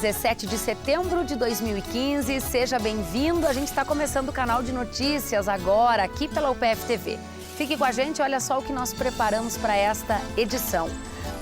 ...17 de setembro de 2015, seja bem-vindo. A gente está começando o canal de notícias agora, aqui pela UPF TV. Fique com a gente, olha só o que nós preparamos para esta edição.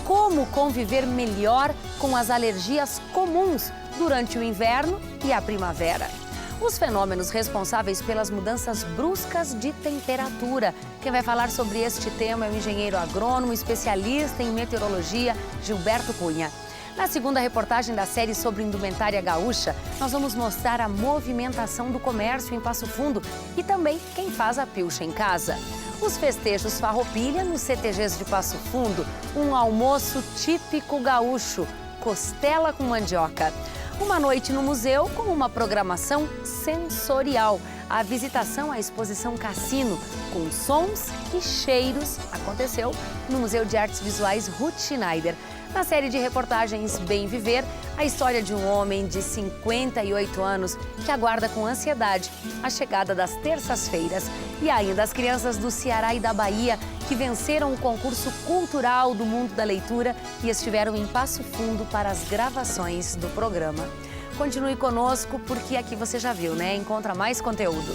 Como conviver melhor com as alergias comuns durante o inverno e a primavera. Os fenômenos responsáveis pelas mudanças bruscas de temperatura. Quem vai falar sobre este tema é o engenheiro agrônomo, especialista em meteorologia, Gilberto Cunha. Na segunda reportagem da série sobre indumentária gaúcha, nós vamos mostrar a movimentação do comércio em Passo Fundo e também quem faz a pilcha em casa. Os festejos Farroupilha nos CTGs de Passo Fundo, um almoço típico gaúcho, costela com mandioca. Uma noite no museu com uma programação sensorial. A visitação à exposição Cassino, com sons e cheiros, aconteceu no Museu de Artes Visuais Ruth Schneider. Na série de reportagens Bem Viver, a história de um homem de 58 anos que aguarda com ansiedade a chegada das terças-feiras. E ainda as crianças do Ceará e da Bahia que venceram o concurso cultural do mundo da leitura e estiveram em Passo Fundo para as gravações do programa. Continue conosco porque aqui você já viu, né? Encontra mais conteúdo.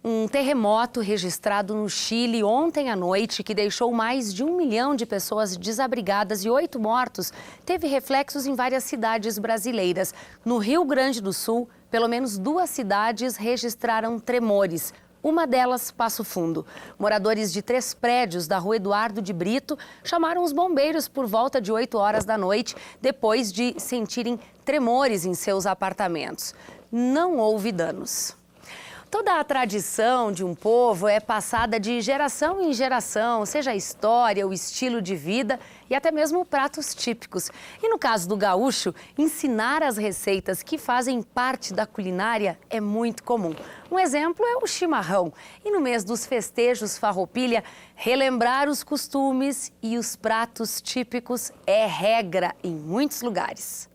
Um terremoto registrado no Chile ontem à noite, que deixou mais de 1 milhão de pessoas desabrigadas e 8 mortos, teve reflexos em várias cidades brasileiras. No Rio Grande do Sul, pelo menos 2 cidades registraram tremores. Uma delas, Passo Fundo. Moradores de 3 prédios da rua Eduardo de Brito chamaram os bombeiros por volta de 8 horas da noite, depois de sentirem tremores em seus apartamentos. Não houve danos. Toda a tradição de um povo é passada de geração em geração, seja a história, o estilo de vida e até mesmo pratos típicos. E no caso do gaúcho, ensinar as receitas que fazem parte da culinária é muito comum. Um exemplo é o chimarrão. E no mês dos festejos Farroupilha, relembrar os costumes e os pratos típicos é regra em muitos lugares.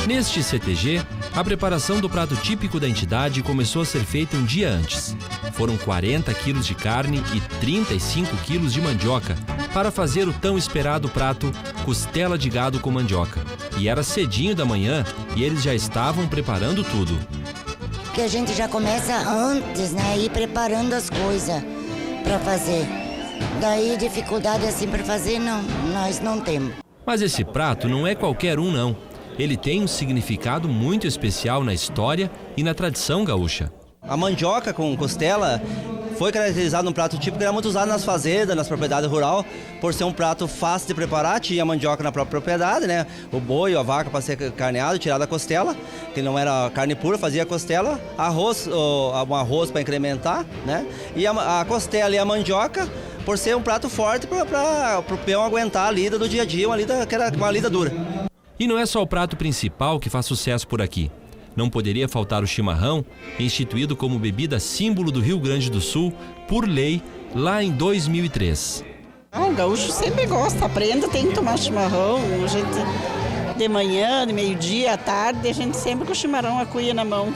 Neste CTG, a preparação do prato típico da entidade começou a ser feita um dia antes. Foram 40 quilos de carne e 35 quilos de mandioca para fazer o tão esperado prato costela de gado com mandioca. E era cedinho da manhã e eles já estavam preparando tudo. Que a gente já começa antes, né, ir preparando as coisas para fazer. Daí dificuldade assim para fazer, não, nós não temos. Mas esse prato não é qualquer um, não. Ele tem um significado muito especial na história e na tradição gaúcha. A mandioca com costela foi caracterizada num prato típico que era muito usado nas fazendas, nas propriedades rurais, por ser um prato fácil de preparar. Tinha mandioca na própria propriedade, né? O boi ou a vaca para ser carneado, tirado a costela, que não era carne pura, fazia a costela, arroz, um arroz para incrementar, né? E a costela e a mandioca, por ser um prato forte para o peão aguentar a lida do dia a dia, que era uma lida dura. E não é só o prato principal que faz sucesso por aqui. Não poderia faltar o chimarrão, instituído como bebida símbolo do Rio Grande do Sul, por lei, lá em 2003. O gaúcho sempre gosta, aprende, tem que tomar chimarrão. A gente, de manhã, de meio-dia, à tarde, a gente sempre com o chimarrão, a cuia na mão.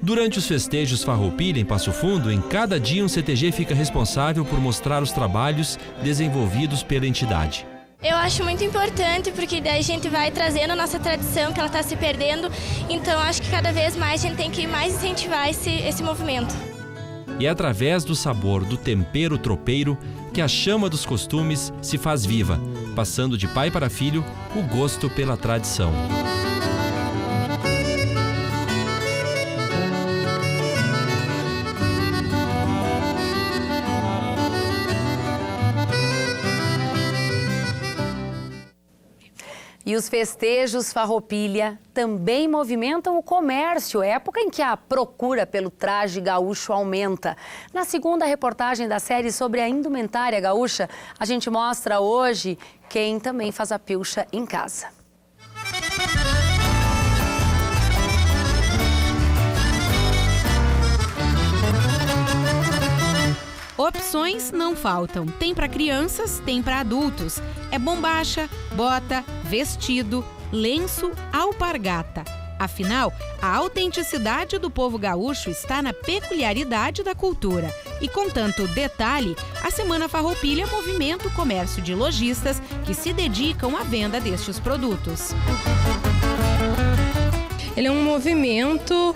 Durante os festejos Farroupilha em Passo Fundo, em cada dia um CTG fica responsável por mostrar os trabalhos desenvolvidos pela entidade. Eu acho muito importante porque daí a gente vai trazendo a nossa tradição que ela está se perdendo, então acho que cada vez mais a gente tem que mais incentivar esse movimento. E é através do sabor, do tempero tropeiro, que a chama dos costumes se faz viva, passando de pai para filho o gosto pela tradição. E os festejos Farroupilha também movimentam o comércio, época em que a procura pelo traje gaúcho aumenta. Na segunda reportagem da série sobre a indumentária gaúcha, a gente mostra hoje quem também faz a pilcha em casa. não faltam. Tem para crianças, tem para adultos. É bombacha, bota, vestido, lenço, alpargata. Afinal, a autenticidade do povo gaúcho está na peculiaridade da cultura. E com tanto detalhe, a Semana Farroupilha movimenta o comércio de lojistas que se dedicam à venda destes produtos. Ele é um movimento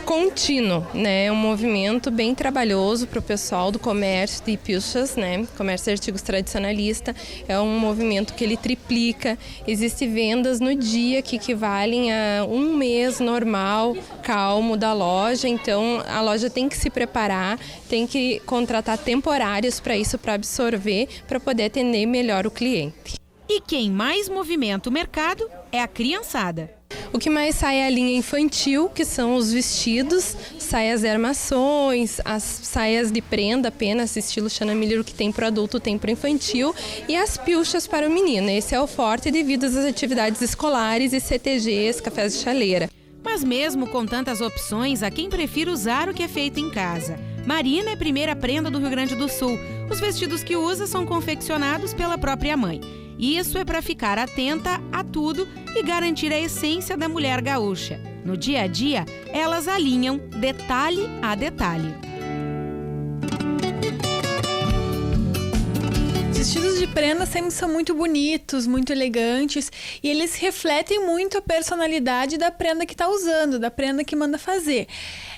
contínuo, né? É um movimento bem trabalhoso para o pessoal do comércio de pilchas, né? Comércio de artigos tradicionalista. É um movimento que ele triplica. Existem vendas no dia que equivalem a um mês normal, calmo da loja. Então, a loja tem que se preparar, tem que contratar temporários para isso, para absorver, para poder atender melhor o cliente. E quem mais movimenta o mercado é a criançada. O que mais sai é a linha infantil, que são os vestidos, saias de armações, as saias de prenda apenas, estilo Xana Miller, que tem para o adulto, tem para o infantil, e as pilchas para o menino. Esse é o forte devido às atividades escolares e CTGs, cafés de chaleira. Mas mesmo com tantas opções, há quem prefira usar o que é feito em casa. Marina é a primeira prenda do Rio Grande do Sul. Os vestidos que usa são confeccionados pela própria mãe. Isso é para ficar atenta a tudo e garantir a essência da mulher gaúcha. No dia a dia, elas alinham detalhe a detalhe. Os vestidos de prenda sempre são muito bonitos, muito elegantes, e eles refletem muito a personalidade da prenda que está usando, da prenda que manda fazer.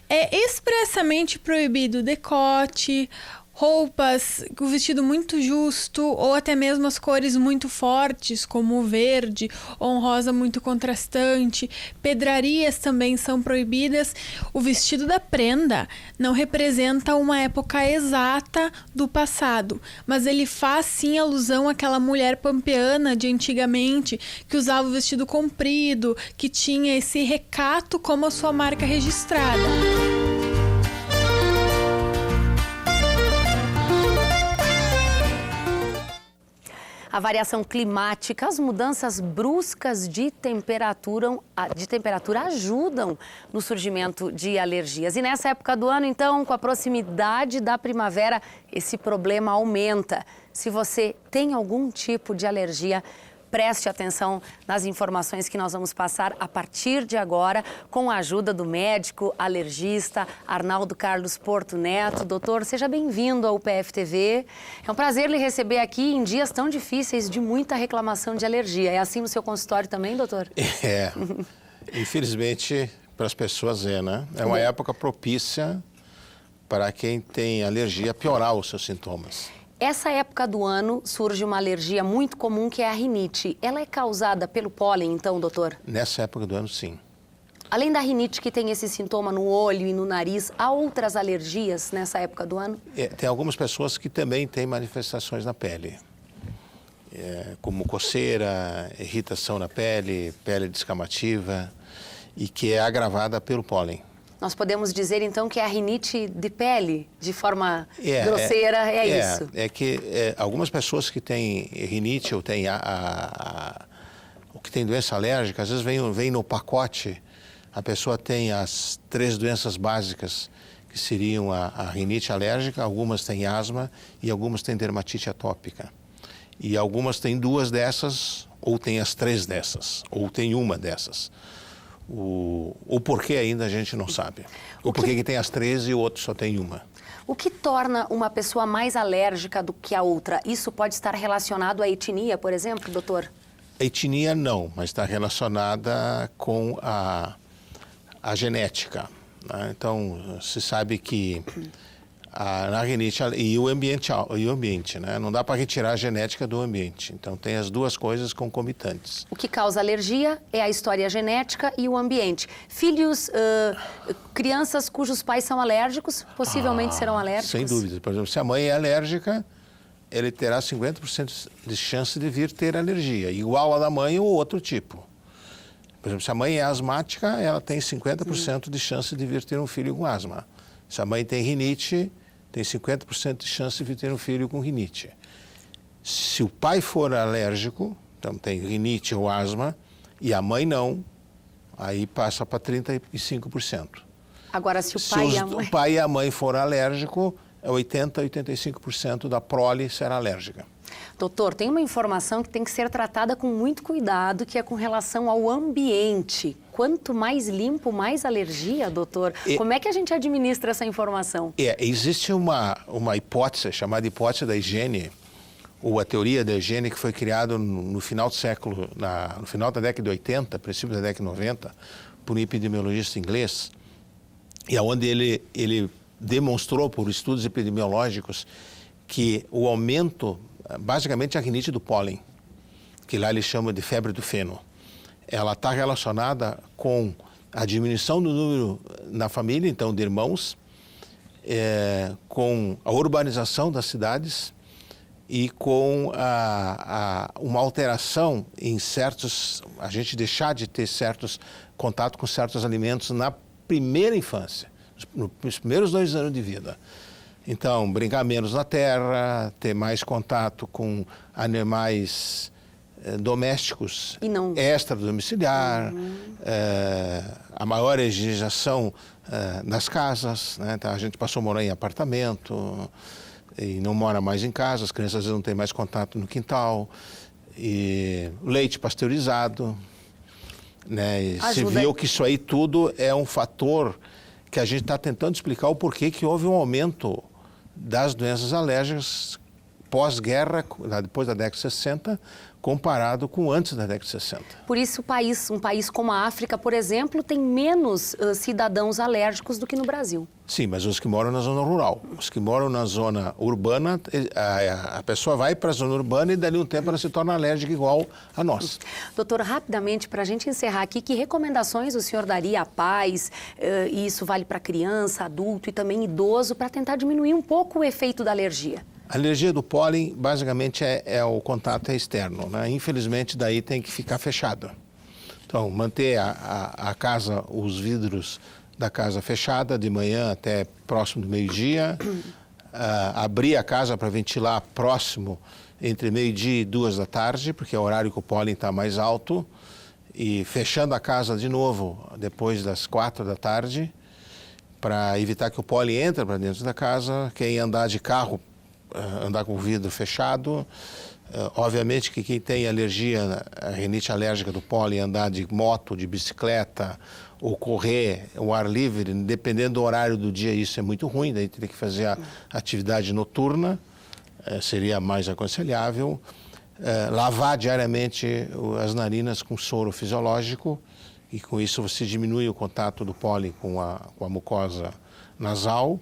É expressamente proibido decote, roupas, o vestido muito justo ou até mesmo as cores muito fortes, como o verde ou um rosa muito contrastante. Pedrarias também são proibidas. O vestido da prenda não representa uma época exata do passado, mas ele faz sim alusão àquela mulher pampeana de antigamente que usava o vestido comprido, que tinha esse recato como a sua marca registrada. A variação climática, as mudanças bruscas de temperatura ajudam no surgimento de alergias. E nessa época do ano, então, com a proximidade da primavera, esse problema aumenta. Se você tem algum tipo de alergia, preste atenção nas informações que nós vamos passar a partir de agora, com a ajuda do médico alergista Arnaldo Carlos Porto Neto. Doutor, seja bem-vindo ao PFTV. É um prazer lhe receber aqui em dias tão difíceis de muita reclamação de alergia. É assim no seu consultório também, doutor? É. Infelizmente, para as pessoas né? É uma época propícia para quem tem alergia piorar os seus sintomas. Essa época do ano surge uma alergia muito comum que é a rinite. Ela é causada pelo pólen, então, doutor? Nessa época do ano, sim. Além da rinite que tem esse sintoma no olho e no nariz, há outras alergias nessa época do ano? Tem algumas pessoas que também têm manifestações na pele, como coceira, irritação na pele, pele descamativa, e que é agravada pelo pólen. Nós podemos dizer, então, que é a rinite de pele, de forma grosseira, isso? É que algumas pessoas que têm rinite ou têm ou que têm doença alérgica, às vezes vem no pacote, a pessoa tem as 3 doenças básicas, que seriam a rinite alérgica, algumas têm asma e algumas têm dermatite atópica. E algumas têm 2 dessas, ou têm as 3 dessas, ou tem uma dessas. O porquê ainda a gente não sabe. O porquê que tem as 3 e o outro só tem uma. O que torna uma pessoa mais alérgica do que a outra? Isso pode estar relacionado à etnia, por exemplo, doutor? A etnia não, mas está relacionada com a genética. Né? Então, se sabe que na rinite e o ambiente, né? Não dá para retirar a genética do ambiente. Então, tem as 2 coisas concomitantes. O que causa alergia é a história genética e o ambiente. Filhos, crianças cujos pais são alérgicos, possivelmente serão alérgicos? Sem dúvida. Por exemplo, se a mãe é alérgica, ele terá 50% de chance de vir ter alergia, igual a da mãe ou outro tipo. Por exemplo, se a mãe é asmática, ela tem 50% de chance de vir ter um filho com asma. Se a mãe tem rinite, tem 50% de chance de vir ter um filho com rinite. Se o pai for alérgico, então tem rinite ou asma, e a mãe não, aí passa para 35%. Agora, se o pai e a mãe... o pai e a mãe for alérgico, 80% a 85% da prole será alérgica. Doutor, tem uma informação que tem que ser tratada com muito cuidado, que é com relação ao ambiente. Quanto mais limpo, mais alergia, doutor? Como é que a gente administra essa informação? Existe uma hipótese, chamada hipótese da higiene, ou a teoria da higiene, que foi criada no final do século, no final da década de 80, princípio da década de 90, por um epidemiologista inglês, e onde ele demonstrou por estudos epidemiológicos que o aumento, basicamente a rinite do pólen, que lá eles chamam de febre do feno, ela está relacionada com a diminuição do número na família, então de irmãos, com a urbanização das cidades e com uma alteração em a gente deixar de ter contato com certos alimentos na primeira infância, nos primeiros 2 anos de vida. Então, brincar menos na terra, ter mais contato com animais domésticos extradomiciliar, a maior higienização nas casas, né? Então, a gente passou a morar em apartamento e não mora mais em casa, as crianças às vezes não têm mais contato no quintal, e leite pasteurizado, né? E se viu que isso aí tudo é um fator que a gente está tentando explicar o porquê que houve um aumento das doenças alérgicas pós-guerra, depois da década de 60, comparado com antes da década de 60. Por isso, um país como a África, por exemplo, tem menos cidadãos alérgicos do que no Brasil. Sim, mas os que moram na zona rural. Os que moram na zona urbana, a pessoa vai para a zona urbana e dali um tempo ela se torna alérgica igual a nós. Doutor, rapidamente, para a gente encerrar aqui, que recomendações o senhor daria a pais, e isso vale para criança, adulto e também idoso, para tentar diminuir um pouco o efeito da alergia? A alergia do pólen, basicamente, o contato externo, né? Infelizmente, daí tem que ficar fechado. Então, manter a casa, os vidros da casa fechada, de manhã até próximo do meio-dia, abrir a casa para ventilar próximo entre meio-dia e 2 da tarde, porque é o horário que o pólen está mais alto, e fechando a casa de novo depois das 4 da tarde, para evitar que o pólen entre para dentro da casa. Quem andar de carro, andar com o vidro fechado. Obviamente que quem tem alergia, a rinite alérgica do pólen, andar de moto, de bicicleta ou correr ao ar livre, dependendo do horário do dia, isso é muito ruim, daí teria que fazer a atividade noturna, seria mais aconselhável. Lavar diariamente as narinas com soro fisiológico, e com isso você diminui o contato do pólen com a mucosa nasal.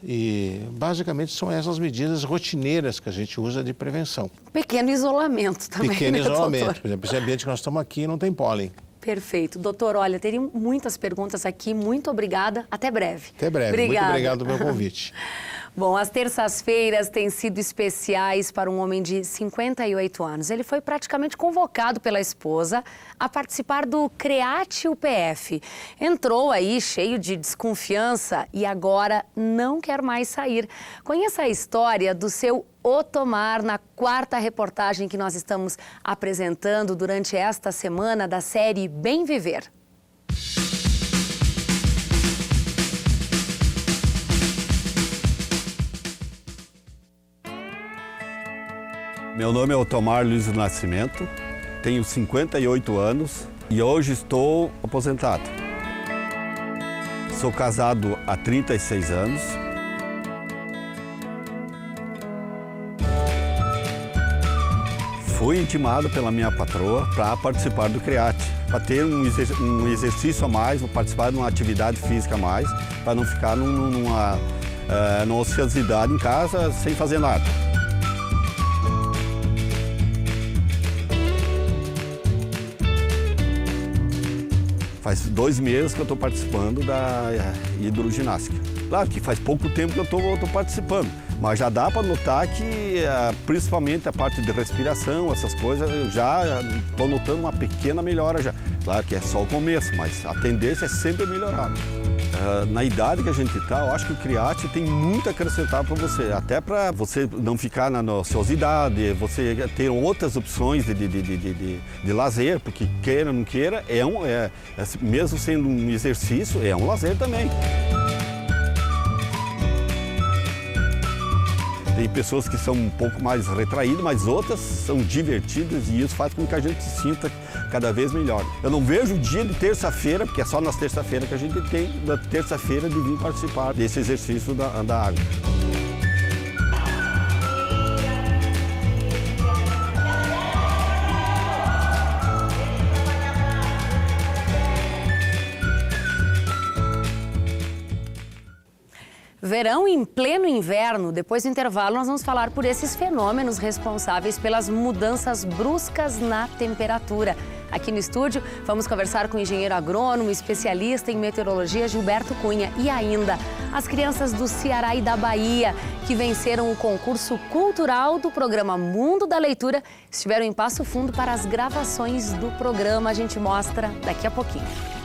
E basicamente são essas medidas rotineiras que a gente usa de prevenção. Pequeno isolamento também, Pequeno isolamento. Doutor? Por exemplo, esse ambiente que nós estamos aqui não tem pólen. Perfeito. Doutor, olha, teriam muitas perguntas aqui. Muito obrigada. Até breve. Até breve. Obrigada. Muito obrigado pelo convite. Bom, as terças-feiras têm sido especiais para um homem de 58 anos. Ele foi praticamente convocado pela esposa a participar do CREATE UPF. Entrou aí cheio de desconfiança e agora não quer mais sair. Conheça a história do seu Otomar na 4ª reportagem que nós estamos apresentando durante esta semana da série Bem Viver. Meu nome é Otomar Luiz do Nascimento, tenho 58 anos e hoje estou aposentado. Sou casado há 36 anos. Fui intimado pela minha patroa para participar do CREATE, para ter um exercício a mais, participar de uma atividade física a mais, para não ficar numa ociosidade em casa sem fazer nada. Faz 2 meses que eu estou participando da hidroginástica. Claro que faz pouco tempo que eu estou participando, mas já dá para notar que, principalmente a parte de respiração, essas coisas, eu já estou notando uma pequena melhora já. Claro que é só o começo, mas a tendência é sempre melhorar. Na idade que a gente está, eu acho que o CREATE tem muito a acrescentar para você, até para você não ficar na ociosidade, você ter outras opções de lazer, porque queira ou não queira, mesmo sendo um exercício, é um lazer também. Tem pessoas que são um pouco mais retraídas, mas outras são divertidas e isso faz com que a gente se sinta cada vez melhor. Eu não vejo o dia de terça-feira, porque é só nas terça-feiras que a gente tem, da terça-feira de vir participar desse exercício da água. Verão em pleno inverno. Depois do intervalo, nós vamos falar por esses fenômenos responsáveis pelas mudanças bruscas na temperatura. Aqui no estúdio, vamos conversar com o engenheiro agrônomo, especialista em meteorologia, Gilberto Cunha. E ainda, as crianças do Ceará e da Bahia, que venceram o concurso cultural do programa Mundo da Leitura, estiveram em Passo Fundo para as gravações do programa. A gente mostra daqui a pouquinho.